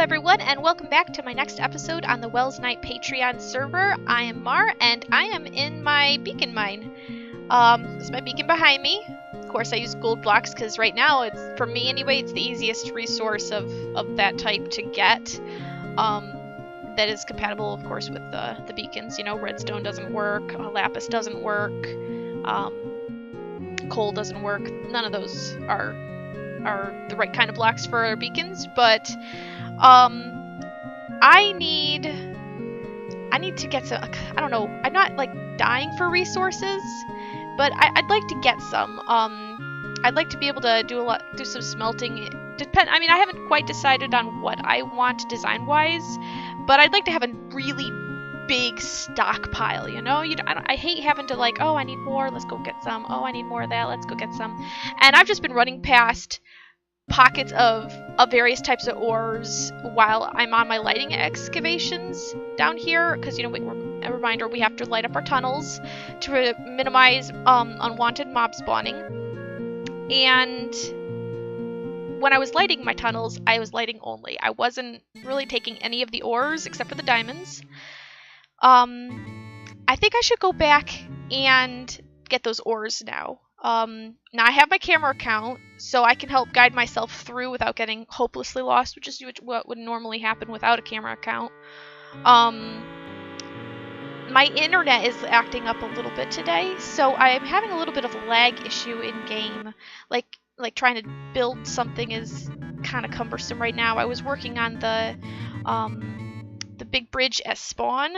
everyone, and welcome back to my next episode on the Welsknight Patreon server. I am Mar, and I am in my beacon mine. This is my beacon behind me. Of course, I use gold blocks because right now, it's for me anyway, it's the easiest resource of that type to get. That is compatible, of course, with the beacons. You know, redstone doesn't work, lapis doesn't work, coal doesn't work. None of those are the right kind of blocks for beacons, but I need to get some. I don't know. I'm not like dying for resources, but I'd like to get some. I'd like to be able to do some smelting. I mean, I haven't quite decided on what I want design-wise, but I'd like to have a really big stockpile, you know? I hate having to like, oh, I need more, let's go get some. Oh, I need more of that, let's go get some. And I've just been running past pockets of various types of ores while I'm on my lighting excavations down here, because, you know, a reminder, we have to light up our tunnels to minimize unwanted mob spawning. And when I was lighting my tunnels, I was lighting only. I wasn't really taking any of the ores except for the diamonds. I think I should go back and get those ores now. Now I have my camera account, so I can help guide myself through without getting hopelessly lost, which is what would normally happen without a camera account. My internet is acting up a little bit today, so I'm having a little bit of a lag issue in game. Like trying to build something is kind of cumbersome right now. I was working on the big bridge at spawn,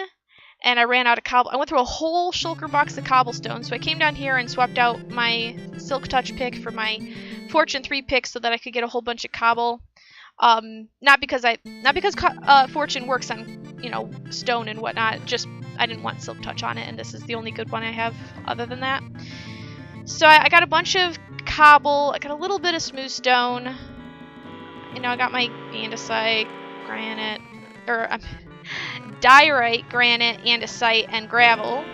and I ran out of cobble. I went through a whole shulker box of cobblestone, so I came down here and swapped out my Silk Touch pick for my Fortune 3 pick so that I could get a whole bunch of cobble. Not because Fortune works on, you know, stone and whatnot, just I didn't want Silk Touch on it, and this is the only good one I have other than that. So I got a bunch of cobble, I got a little bit of smooth stone, you know, I got my andesite, granite, or diorite, granite, andesite, and gravel.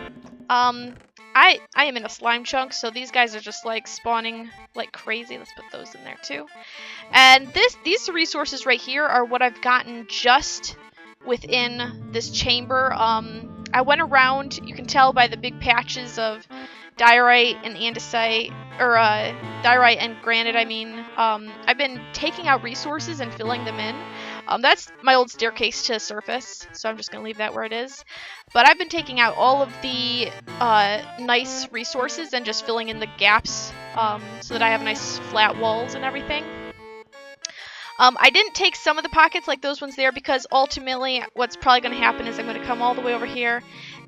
I am in a slime chunk, so these guys are just like spawning like crazy. Let's put those in there too. And these resources right here are what I've gotten just within this chamber. I went around, you can tell by the big patches of diorite and andesite, or diorite and granite, I mean. I've been taking out resources and filling them in. That's my old staircase to surface, so I'm just going to leave that where it is. But I've been taking out all of the nice resources and just filling in the gaps so that I have nice flat walls and everything. I didn't take some of the pockets like those ones there because ultimately what's probably going to happen is I'm going to come all the way over here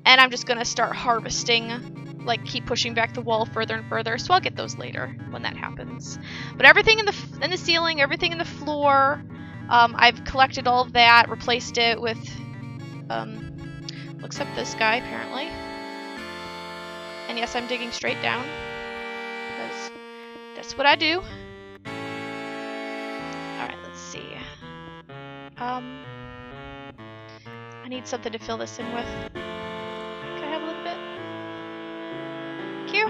and I'm just going to start harvesting, like keep pushing back the wall further and further, so I'll get those later when that happens. But everything in the ceiling, everything in the floor, I've collected all of that, replaced it with, except this guy apparently. And yes, I'm digging straight down, because that's what I do. Alright, let's see. I need something to fill this in with. Can I have a little bit? Thank you.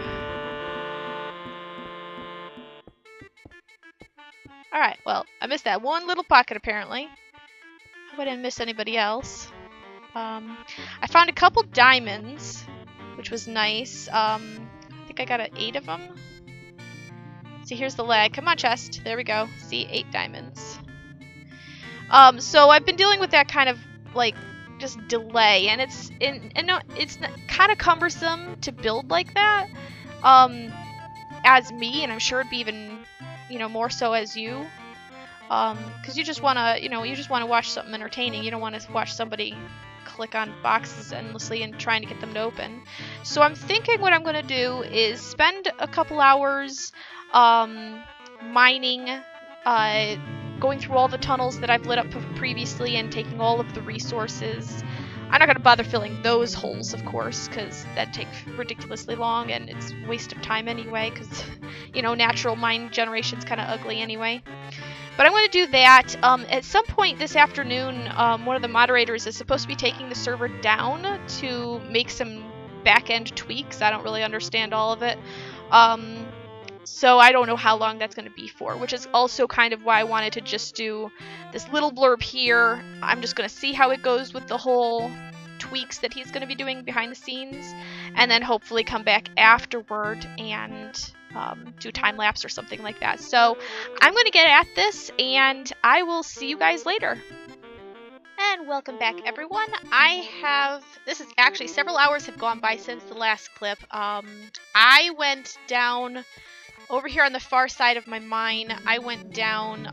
Alright, well, I missed that one little pocket apparently. Hope I didn't miss anybody else. I found a couple diamonds, which was nice. I think I got 8 of them. See, here's the lag. Come on, chest. There we go. See, 8 diamonds. So I've been dealing with that kind of, like, just delay, and it's kind of cumbersome to build like that, as me, and I'm sure it'd be even, you know, more so as you, because you just want to watch something entertaining. You don't want to watch somebody click on boxes endlessly and trying to get them to open. So I'm thinking what I'm going to do is spend a couple hours mining, going through all the tunnels that I've lit up previously and taking all of the resources. I'm not going to bother filling those holes, of course, because that'd take ridiculously long and it's a waste of time anyway, because, you know, natural mine generation's kind of ugly anyway. But I'm going to do that. At some point this afternoon, one of the moderators is supposed to be taking the server down to make some back-end tweaks. I don't really understand all of it. So I don't know how long that's going to be for, which is also kind of why I wanted to just do this little blurb here. I'm just going to see how it goes with the whole tweaks that he's going to be doing behind the scenes, and then hopefully come back afterward and do time lapse or something like that. So I'm going to get at this, and I will see you guys later. And welcome back, everyone. This is actually several hours have gone by since the last clip. I went down over here on the far side of my mine. I went down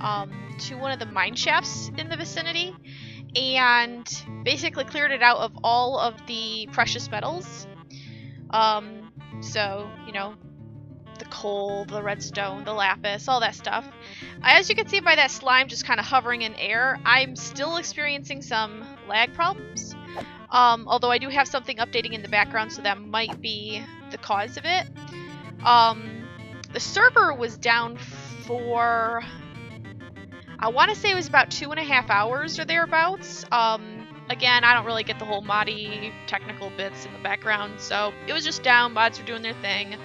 to one of the mine shafts in the vicinity and basically cleared it out of all of the precious metals. So, you know, the coal, the redstone, the lapis, all that stuff. As you can see by that slime just kind of hovering in air, I'm still experiencing some lag problems. Although I do have something updating in the background, so that might be the cause of it. The server was down for, I want to say it was about 2.5 hours or thereabouts. Again, I don't really get the whole moddy technical bits in the background, so it was just down, mods were doing their thing.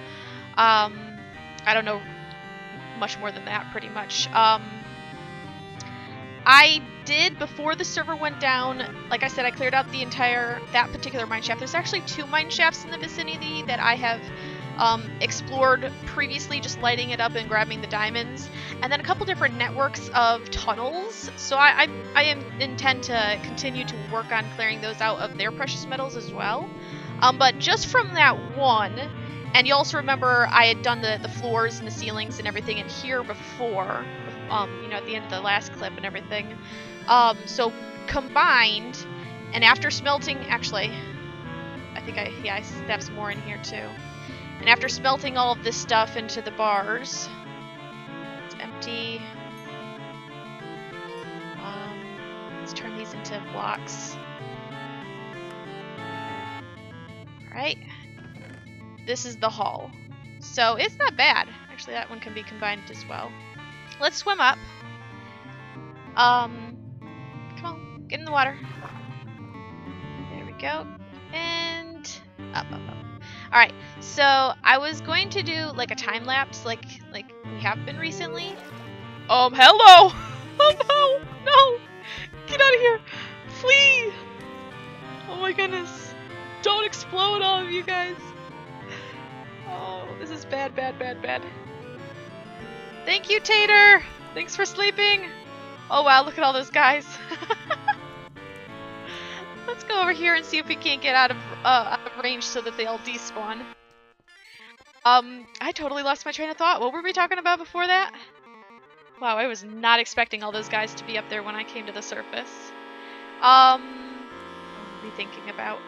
I don't know much more than that, pretty much. I did, before the server went down, like I said, I cleared out that particular mine shaft. There's actually 2 mine shafts in the vicinity that I have explored previously, just lighting it up and grabbing the diamonds, and then a couple different networks of tunnels. So I intend to continue to work on clearing those out of their precious metals as well. But just from that one, and you also remember I had done the floors and the ceilings and everything in here before, you know, at the end of the last clip and everything. So combined, and after smelting, actually, I think I have some more in here too. And after smelting all of this stuff into the bars, it's empty. Let's turn these into blocks. Alright. This is the hall. So it's not bad. Actually, that one can be combined as well. Let's swim up. Come on, get in the water. There we go. And up. Alright, so I was going to do like a time lapse like we have been recently. Hello! Oh no! Get out of here! Flee! Oh my goodness. Don't explode, all of you guys. Oh, this is bad. Thank you, Tater! Thanks for sleeping! Oh wow, look at all those guys. Let's go over here and see if we can't get out of range so that they all despawn. I totally lost my train of thought. What were we talking about before that? Wow, I was not expecting all those guys to be up there when I came to the surface. What were we thinking about?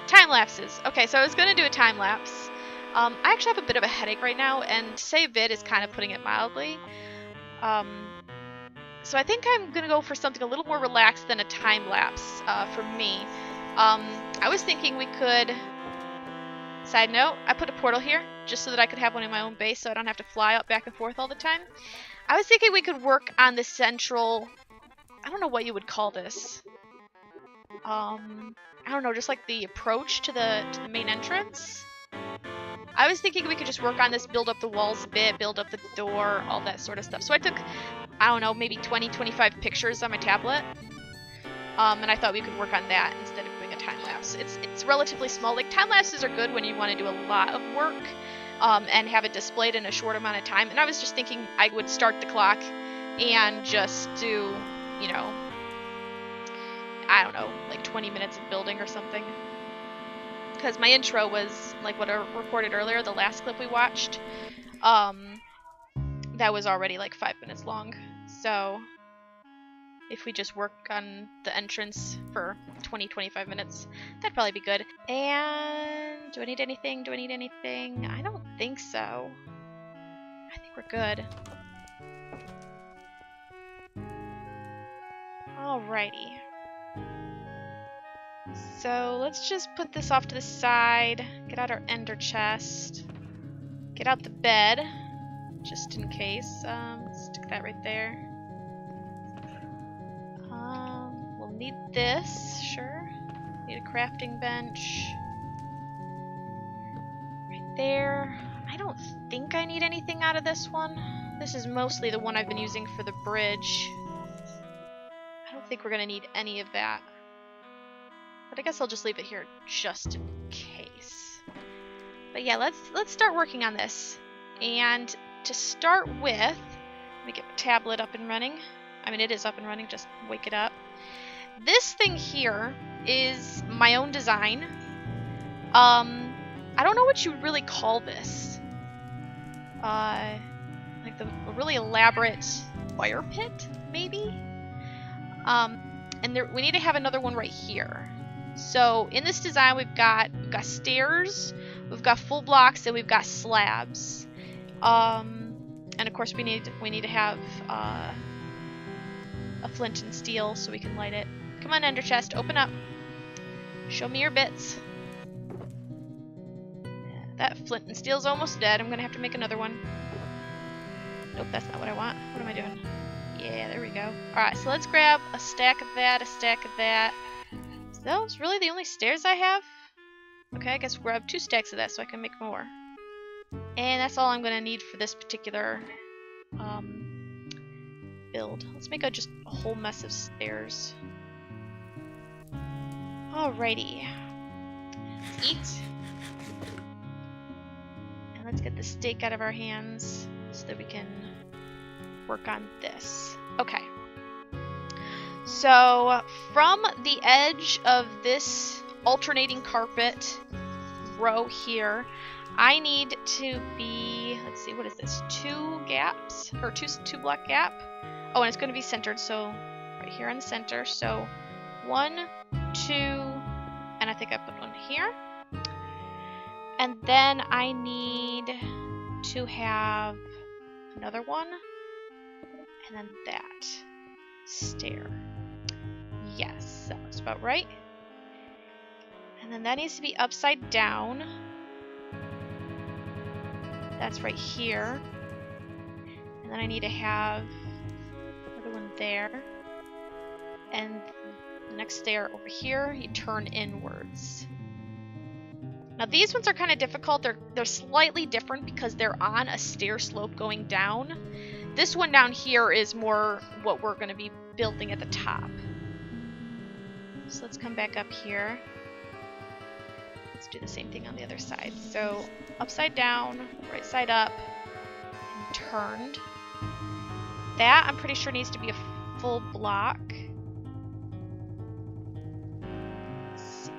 Time lapses. Okay, so I was gonna do a time lapse. I actually have a bit of a headache right now, and to say a bit is kind of putting it mildly. So I think I'm gonna go for something a little more relaxed than a time lapse for me. I was thinking we could. Side note: I put a portal here just so that I could have one in my own base, so I don't have to fly up back and forth all the time. I was thinking we could work on the central. I don't know what you would call this. I don't know, just like the approach to the main entrance. I was thinking we could just work on this, build up the walls a bit, build up the door, all that sort of stuff. So I took, I don't know, maybe 20-25 pictures on my tablet. And I thought we could work on that instead of doing a time lapse. It's relatively small. Like, time lapses are good when you want to do a lot of work and have it displayed in a short amount of time. And I was just thinking I would start the clock and just do, you know, I don't know, like 20 minutes of building or something. Because my intro was like what I recorded earlier, the last clip we watched. That was already like 5 minutes long. So if we just work on the entrance for 20-25 minutes, that'd probably be good. And do I need anything? I don't think so. I think we're good. Alrighty. So let's just put this off to the side, get out our ender chest, get out the bed, just in case. Stick that right there. We'll need this, sure. Need a crafting bench. Right there. I don't think I need anything out of this one. This is mostly the one I've been using for the bridge. I don't think we're gonna need any of that. But I guess I'll just leave it here just in case. But yeah, let's start working on this. And to start with, let me get my tablet up and running. I mean, it is up and running, just wake it up. This thing here is my own design. I don't know what you would really call this. Like a really elaborate fire pit, maybe? And there, we need to have another one right here. So in this design, we've got stairs, we've got full blocks, and we've got slabs. And of course, we need to have a flint and steel so we can light it. Come on, Ender Chest, open up. Show me your bits. That flint and steel's almost dead. I'm gonna have to make another one. Nope, that's not what I want. What am I doing? Yeah, there we go. Alright, so let's grab a stack of that, a stack of that. Is those really the only stairs I have? Okay, I guess we'll grab 2 stacks of that so I can make more. And that's all I'm gonna need for this particular build. Let's make just a whole mess of stairs. Alrighty. Let's eat. And let's get the steak out of our hands so that we can work on this. Okay. So from the edge of this alternating carpet row here, I need to be, let's see, what is this? 2 gaps, or two block gap. Oh, and it's going to be centered, so right here in the center. So 1, 2, and I think I put one here. And then I need to have another one, and then that stair. Yes, that looks about right. And then that needs to be upside down. That's right here. And then I need to have another one there. And the next stair over here, you turn inwards. Now these ones are kind of difficult. They're slightly different because they're on a stair slope going down. This one down here is more what we're going to be building at the top. So let's come back up here. Let's do the same thing on the other side. So upside down, right side up, and turned. That I'm pretty sure needs to be a full block. Let's see.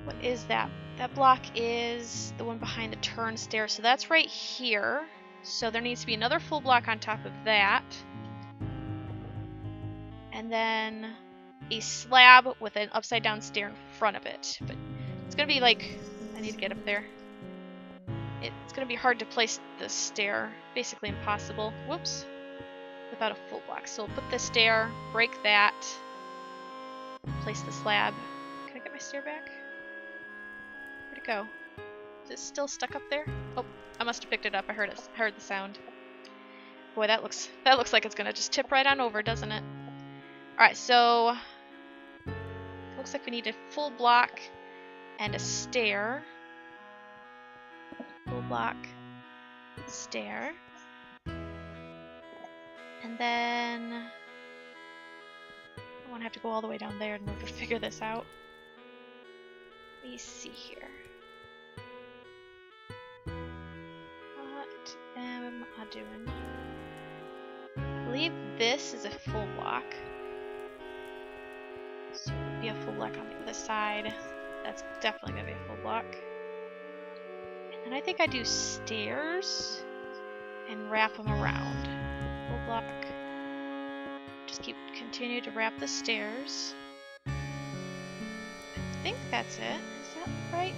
What is that? That block is the one behind the turn stair. So that's right here. So there needs to be another full block on top of that. And then a slab with an upside down stair in front of it. But it's going to be like, I need to get up there. It's going to be hard to place the stair. Basically impossible. Whoops. Without a full block. So we'll put the stair, break that, place the slab. Can I get my stair back? Where'd it go? Is it still stuck up there? Oh, I must have picked it up. I heard the sound. Boy, that looks like it's going to just tip right on over, doesn't it? Alright, so looks like we need a full block and a stair. Full block, stair. And then I won't have to go all the way down there in order to figure this out. Let me see here. What am I doing? I believe this is a full block. So it would be a full block on the other side. That's definitely going to be a full block. And then I think I do stairs and wrap them around. Full block. Just continue to wrap the stairs. I think that's it. Is that right?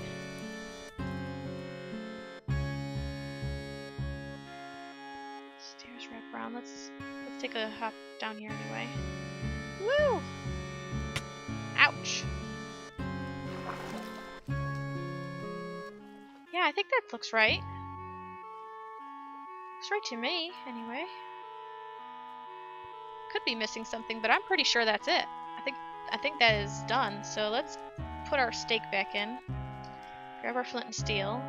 Stairs wrap around. Let's take a hop down here anyway. Woo! Ouch. Yeah, I think that looks right. Looks right to me, anyway. Could be missing something, but I'm pretty sure that's it. I think that is done. So let's put our stake back in. Grab our flint and steel.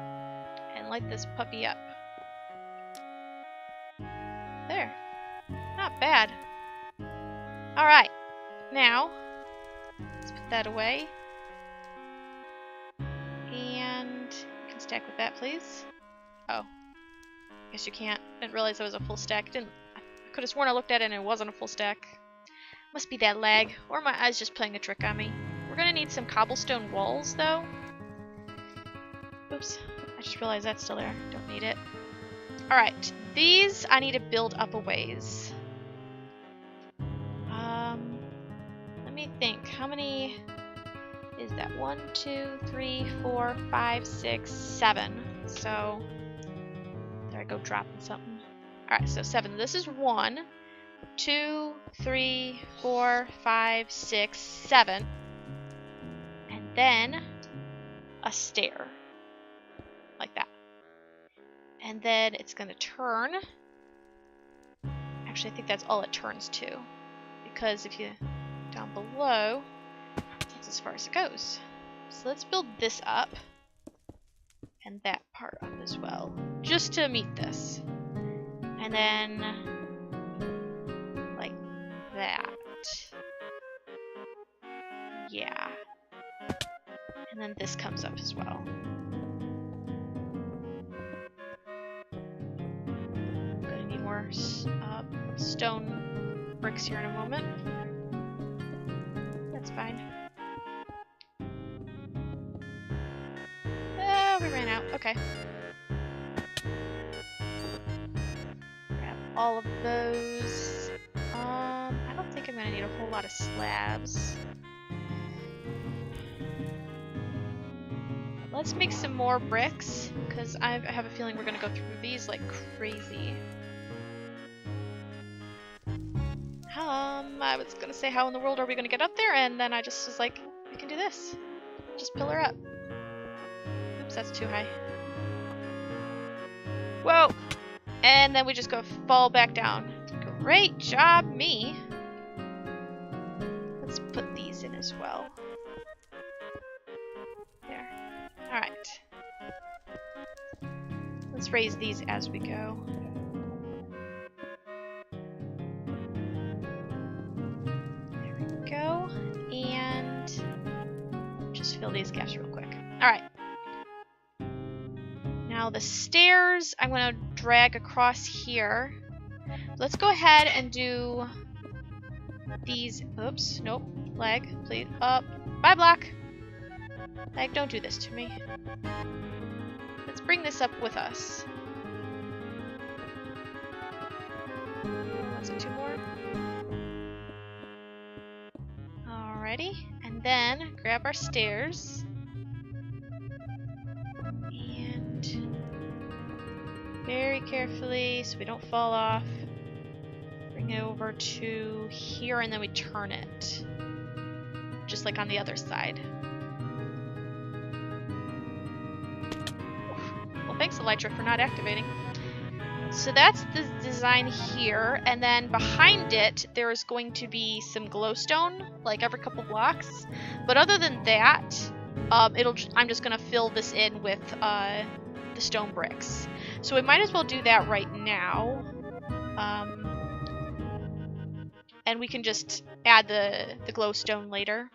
and light this puppy up. There. Not bad. Alright. Now, let's put that away. And you can stack with that, please. Oh. I guess you can't. Didn't realize it was a full stack. I could have sworn I looked at it and it wasn't a full stack. Must be that lag. Or my eyes just playing a trick on me. We're gonna need some cobblestone walls, though. Oops. I just realized that's still there. Don't need it. Alright. These I need to build up a ways. Let me think. How many is that? 1, 2, 3, 4, 5, 6, 7. So, there I go dropping something. Alright, so 7. This is 1, 2, 3, 4, 5, 6, 7. And then a stair. Like that. And then it's going to turn. Actually, I think that's all it turns to. Because if you down below, that's as far as it goes. So let's build this up. And that part up as well. Just to meet this. And then like that. Yeah. And then this comes up as well. Gonna need more stone bricks here in a moment. That's fine. Oh, we ran out. Okay. Grab all of those. I don't think I'm gonna need a whole lot of slabs. Let's make some more bricks, because I have a feeling we're gonna go through these like crazy. I was gonna say, how in the world are we gonna get up there? And then I just was like, we can do this. Just pillar up. Oops, that's too high. Whoa! And then we just go fall back down. Great job, me. Let's put these in as well. There. Alright. Let's raise these as we go. Go and just fill these gaps real quick. Alright. Now the stairs I'm going to drag across here. Let's go ahead and do these. Oops, nope. Lag, please. Up. Bye, block. Lag, don't do this to me. Let's bring this up with us. Let's do 2 more. Alrighty, and then grab our stairs and very carefully, so we don't fall off, bring it over to here, and then we turn it just like on the other side. Well, thanks Elytra for not activating. So that's the design here, and then behind it there is going to be some glowstone, like every couple blocks. But other than that, I'm just gonna fill this in with the stone bricks. So we might as well do that right now, and we can just add the glowstone later.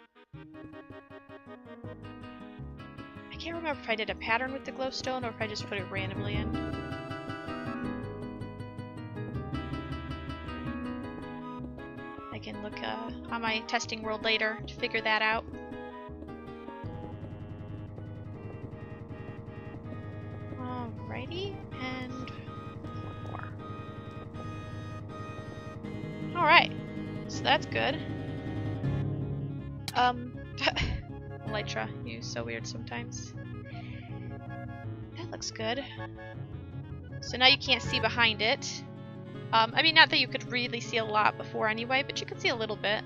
I can't remember if I did a pattern with the glowstone or if I just put it randomly in. I can look on my testing world later to figure that out. Alrighty, and 4 more. Alright, so that's good. Elytra, you're so weird sometimes. That looks good. So now you can't see behind it. I mean, not that you could really see a lot before anyway, but you can see a little bit.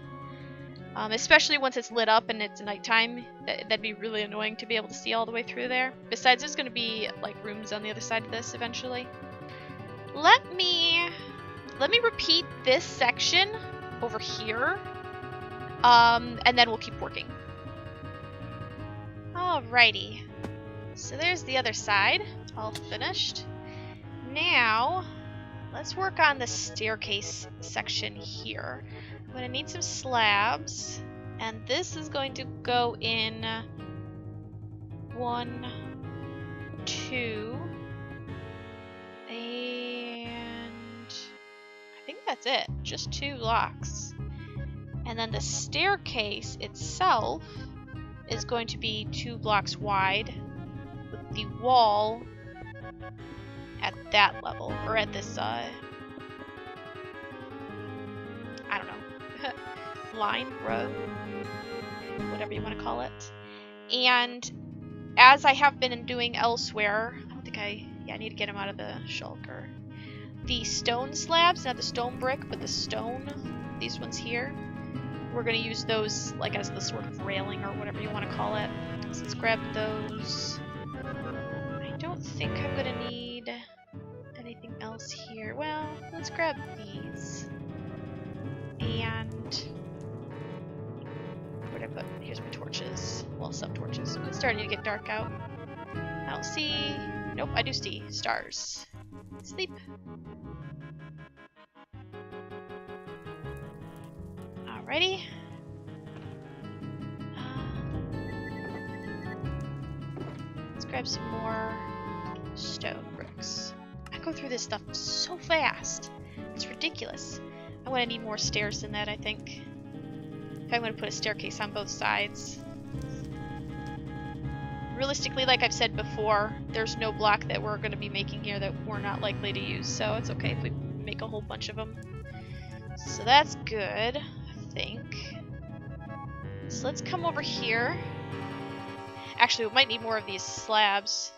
Especially once it's lit up and it's nighttime. That'd be really annoying to be able to see all the way through there. Besides, there's going to be like rooms on the other side of this eventually. Let me repeat this section over here, and then we'll keep working. Alrighty. So there's the other side, all finished. Now, let's work on the staircase section here. I'm going to need some slabs, and this is going to go in 1, 2, and I think that's it. Just 2 blocks. And then the staircase itself is going to be 2 blocks wide, with the wall at that level, or at this, I don't know, line, row, whatever you want to call it. And as I have been doing elsewhere, I don't think I need to get them out of the shulker. The stone slabs, not the stone brick, but the stone, these ones here, we're going to use those like as the sort of railing or whatever you want to call it. So let's grab those. I don't think I'm going to need anything else here. Well, let's grab these. And where'd I put? Here's my torches. Well, some torches. It's starting to get dark out. I don't see. Nope, I do see stars. Sleep. Alrighty. Let's grab some more stone bricks. I go through this stuff so fast. It's ridiculous. I'm going to need more stairs than that, I think. If I'm going to put a staircase on both sides. Realistically, like I've said before, there's no block that we're going to be making here that we're not likely to use, so it's okay if we make a whole bunch of them. So that's good, I think. So let's come over here. Actually, we might need more of these slabs.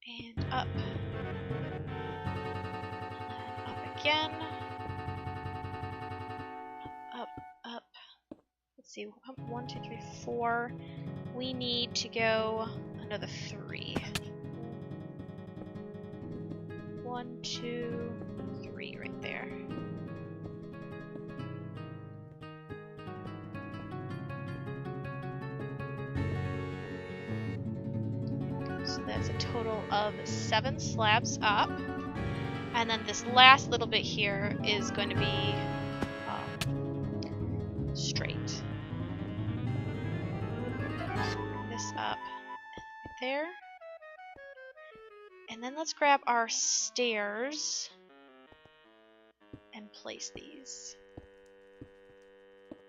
And up. And up again. Up, up. Let's see, 1, 2, 3, 4. We need to go another 3. 1, 2, 3 right there. So that's a total of 7 slabs up. And then this last little bit here is going to be straight. Bring this up there. And then let's grab our stairs and place these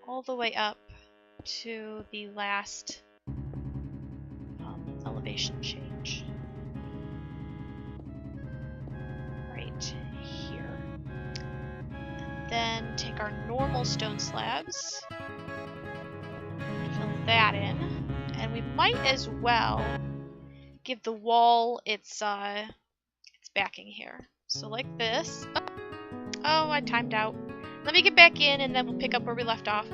all the way up to the last elevation change. Right here. Then take our normal stone slabs, fill that in, and we might as well give the wall its backing here. So like this. Oh, I timed out. Let me get back in and then we'll pick up where we left off.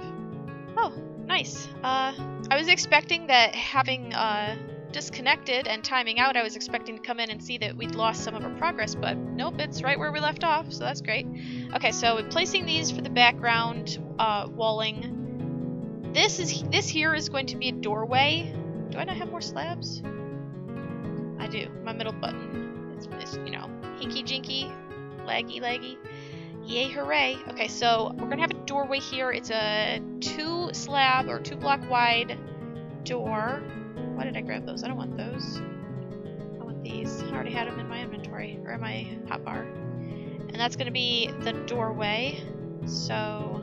Oh, nice. I was expecting that having disconnected and timing out, I was expecting to come in and see that we'd lost some of our progress, but nope, it's right where we left off, so that's great. Okay, so placing these for the background walling. This here is going to be a doorway. Do I not have more slabs? I do. My middle button is you know, hinky jinky, laggy laggy. Yay, hooray. Okay, so we're gonna have a doorway here. It's a 2 slab or 2 block wide door. Why did I grab those? I don't want those. I want these. I already had them in my inventory, or in my hotbar. And that's gonna be the doorway. So,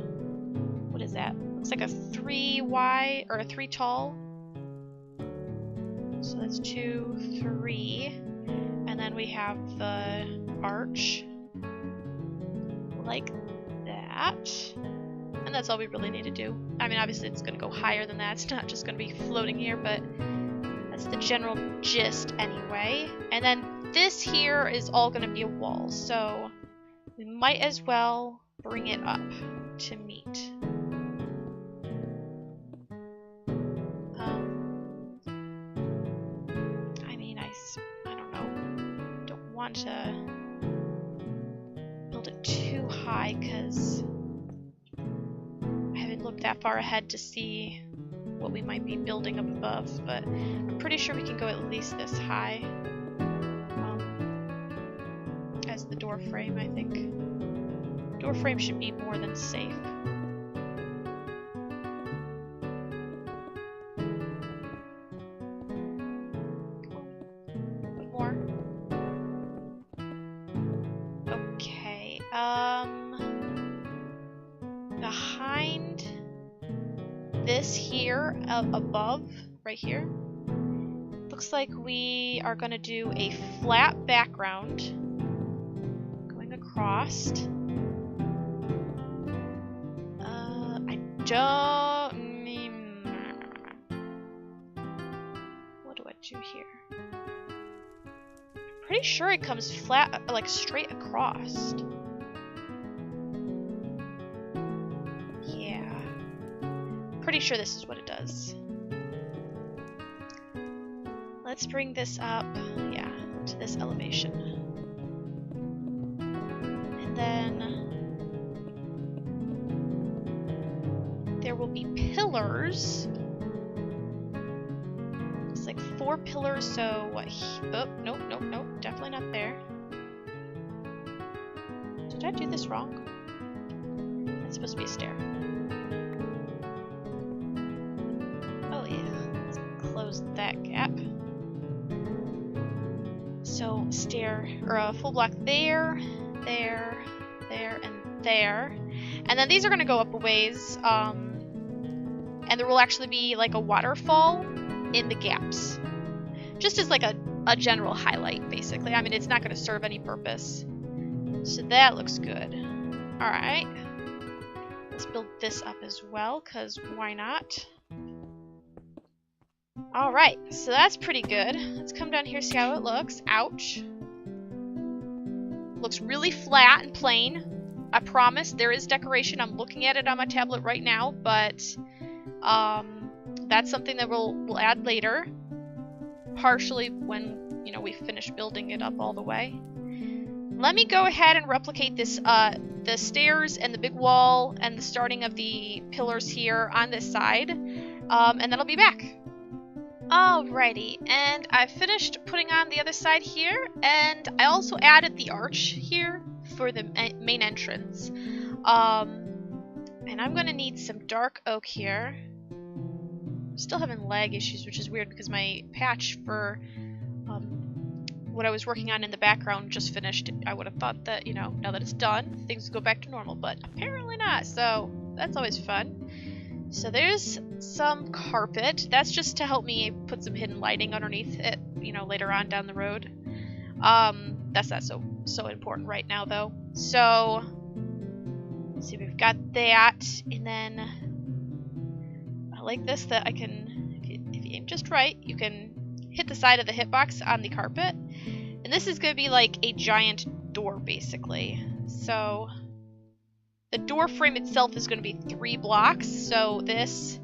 what is that? Looks like a 3 wide, or a 3 tall. So that's 2, 3. And then we have the arch. Like that. And that's all we really need to do. I mean, obviously it's going to go higher than that. It's not just going to be floating here, but that's the general gist anyway. And then this here is all going to be a wall, so we might as well bring it up to meet. I mean, I don't know. Don't want to build it too high because I haven't looked that far ahead to see what we might be building up above, but I'm pretty sure we can go at least this high as the door frame, I think. Door frame should be more than safe. Behind this here, above, right here, looks like we are going to do a flat background going across. What do I do here? I'm pretty sure it comes flat, like straight across. Pretty sure this is what it does. Let's bring this up, yeah, to this elevation. And then there will be pillars. It's like 4 pillars, so what? Oh, nope, nope, nope, definitely not there. Did I do this wrong? It's supposed to be a stair. Close that gap. So stair, or a full block there, there, there, and there. And then these are going to go up a ways, and there will actually be like a waterfall in the gaps. Just as like a general highlight, basically. I mean, it's not going to serve any purpose. So that looks good. Alright. Let's build this up as well, because why not? Alright, so that's pretty good. Let's come down here, see how it looks. Ouch. Looks really flat and plain. I promise there is decoration. I'm looking at it on my tablet right now, but that's something that we'll add later. Partially when, you know, we finish building it up all the way. Let me go ahead and replicate this, the stairs and the big wall and the starting of the pillars here on this side, and then I'll be back. Alrighty, and I finished putting on the other side here, and I also added the arch here for the main entrance. And I'm gonna need some dark oak here. I'm still having lag issues, which is weird because my patch for what I was working on in the background just finished. I would have thought that, you know, now that it's done, things would go back to normal, but apparently not, so that's always fun. So there's some carpet. That's just to help me put some hidden lighting underneath it, you know, later on down the road. That's not so important right now, though. So, let's see, we've got that, and then I like this that I can, if you aim just right, you can hit the side of the hitbox on the carpet. And this is going to be like a giant door, basically. So the door frame itself is going to be 3 blocks. So this,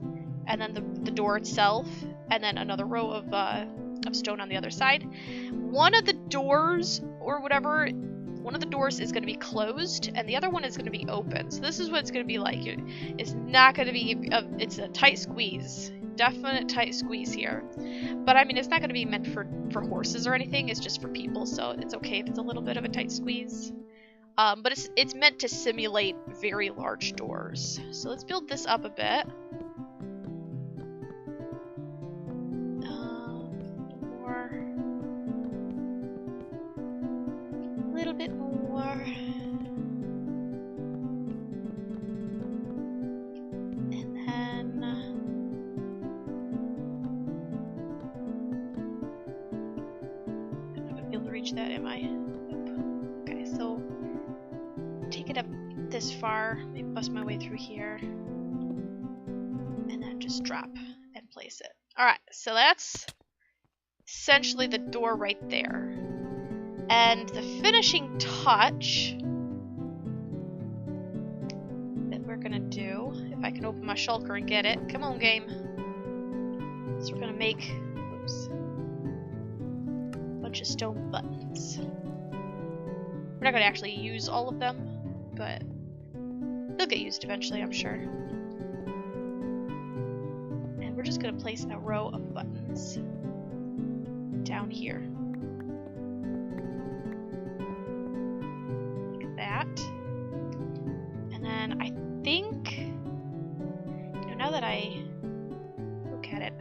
and then the door itself, and then another row of stone on the other side. One of the doors, or whatever, one of the doors is going to be closed, and the other one is going to be open. So this is what it's going to be like. It's not going to be, it's a tight squeeze. Definite tight squeeze here. But I mean, it's not going to be meant for horses or anything. It's just for people, so it's okay if it's a little bit of a tight squeeze. But it's meant to simulate very large doors. So let's build this up a bit. A little bit more. And then I'm not gonna be able to reach that, am I? Nope. Okay, so take it up this far, maybe bust my way through here, and then just drop and place it. Alright, so that's essentially the door right there. And the finishing touch that we're gonna do, if I can open my shulker and get it. Come on, game. So we're gonna make, oops, a bunch of stone buttons. We're not gonna actually use all of them, but they'll get used eventually, I'm sure. And we're just going to place a row of buttons down here. Like that. And then I think, you know, now that I look at it,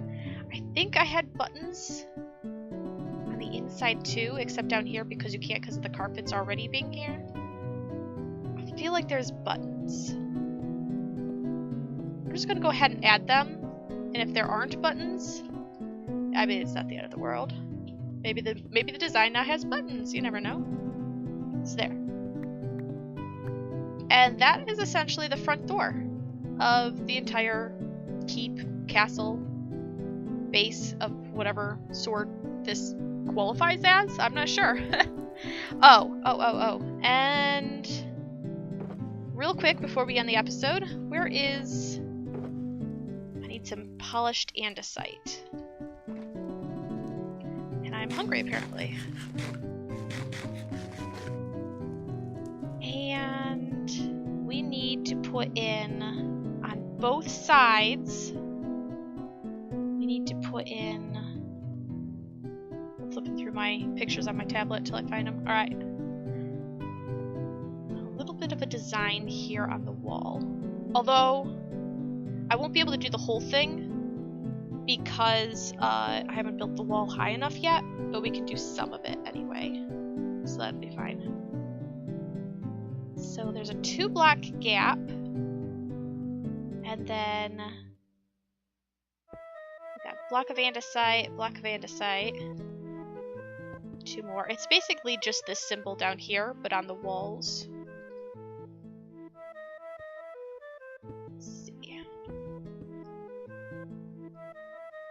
I think I had buttons on the inside too, except down here because you can't because of the carpets already being here. I feel like there's buttons. I'm just going to go ahead and add them, and if there aren't buttons, I mean, it's not the end of the world. Maybe the design now has buttons, you never know. It's there. And that is essentially the front door of the entire keep, castle, base of whatever sort this qualifies as. I'm not sure. Oh. And real quick before we end the episode, where is... I need some polished andesite. And I'm hungry apparently. And we need to put in on both sides. We need to put in... I'm flipping through my pictures on my tablet till I find them. Alright. A little bit of a design here on the wall. Although, I won't be able to do the whole thing because I haven't built the wall high enough yet, but we can do some of it anyway. So that'll be fine. So there's a 2-block gap, and then we got block of andesite, 2 more. It's basically just this symbol down here, but on the walls. Let's see.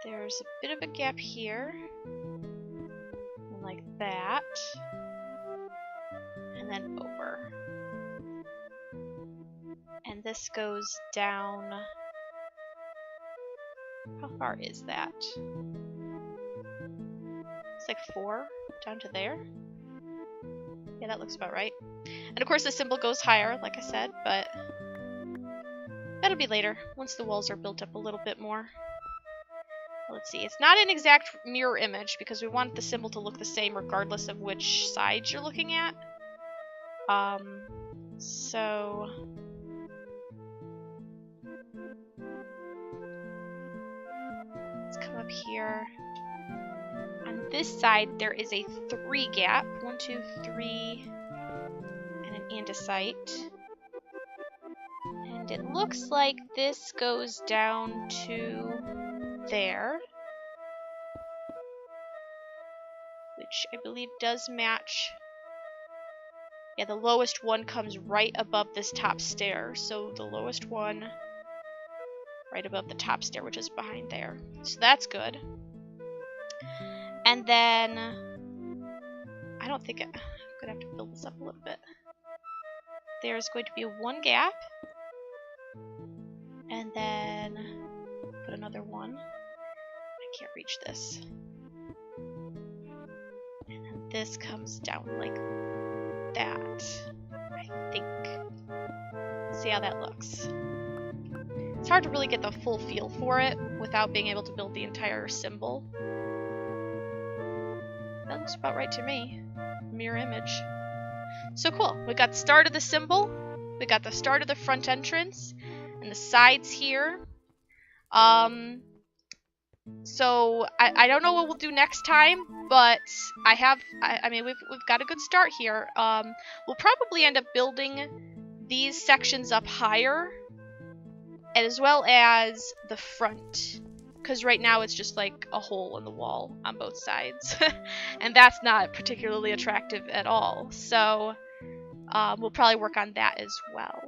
There's a bit of a gap here, like that, and then over. And this goes down. How far is that? It's like 4 down to there. Yeah, that looks about right. And of course the symbol goes higher, like I said, but that'll be later, once the walls are built up a little bit more. Let's see, it's not an exact mirror image because we want the symbol to look the same regardless of which side you're looking at. So... let's come up here. On this side, there is a 3 gap. 1, 2, 3, and an andesite. And it looks like this goes down to there, which I believe does match. Yeah, the lowest one comes right above this top stair, so the lowest one right above the top stair, which is behind there. So that's good. And then I don't think I'm gonna have to build this up a little bit. There's going to be 1 gap, and then put another 1. I can't reach this. And then this comes down like that, I think. See how that looks. It's hard to really get the full feel for it without being able to build the entire symbol. That looks about right to me. Mirror image. So cool. We got the start of the symbol. We got the start of the front entrance. And the sides here. So I don't know what we'll do next time, but I mean we've got a good start here. We'll probably end up building these sections up higher, as well as the front, because right now it's just like a hole in the wall on both sides, and that's not particularly attractive at all. So we'll probably work on that as well.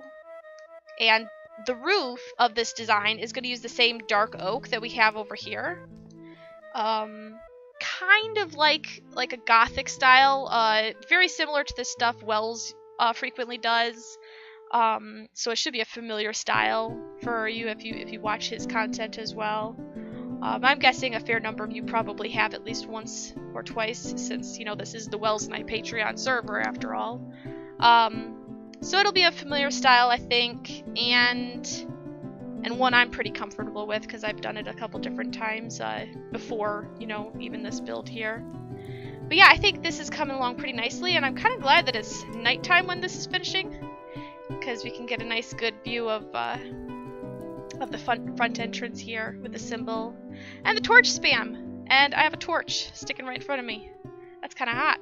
And the roof of this design is going to use the same dark oak that we have over here. Kind of like a Gothic style, very similar to the stuff Wells frequently does. So it should be a familiar style for you if you watch his content as well. I'm guessing a fair number of you probably have at least once or twice, since this is the Welsknight Patreon server after all. So it'll be a familiar style, I think, and and one I'm pretty comfortable with because I've done it a couple different times before, you know, even this build here. But yeah, I think this is coming along pretty nicely, and I'm kind of glad that it's nighttime when this is finishing, because we can get a nice good view of the front entrance here with the symbol and the torch spam. And I have a torch sticking right in front of me. That's kind of hot.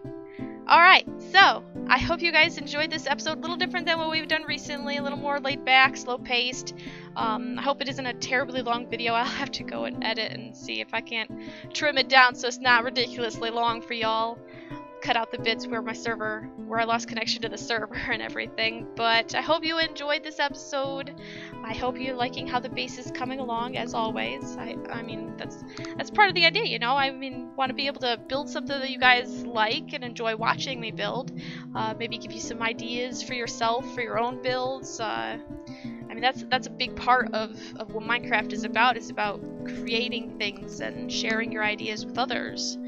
Alright, so I hope you guys enjoyed this episode. A little different than what we've done recently, a little more laid back, slow paced. I hope it isn't a terribly long video. I'll have to go and edit and see if I can't trim it down so it's not ridiculously long for y'all. Cut out the bits where I lost connection to the server and everything. But I hope you enjoyed this episode. I hope you're liking how the bass is coming along, as always. I mean, that's part of the idea, you know? I mean, want to be able to build something that you guys like and enjoy watching me build. Maybe give you some ideas for yourself, for your own builds. I mean, that's a big part of what Minecraft is about. It's about creating things and sharing your ideas with others,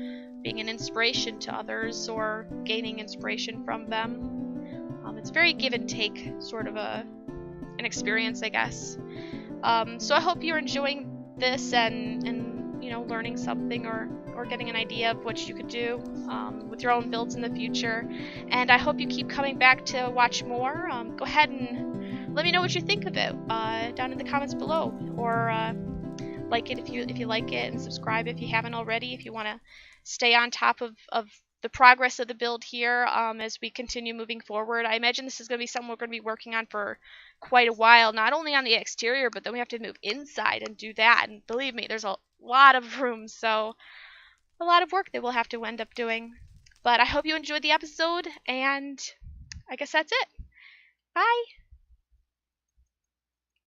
being an inspiration to others or gaining inspiration from them. It's very give and take sort of an experience, I guess. So I hope you're enjoying this and you know, learning something or getting an idea of what you could do with your own builds in the future. And I hope you keep coming back to watch more. Go ahead and let me know what you think of it down in the comments below, or like it if you like it, and subscribe if you haven't already, if you want to stay on top of the progress of the build here as we continue moving forward. I imagine this is going to be something we're going to be working on for quite a while, not only on the exterior, but then we have to move inside and do that. And believe me, there's a lot of room, so a lot of work that we'll have to end up doing. But I hope you enjoyed the episode, and I guess that's it. Bye!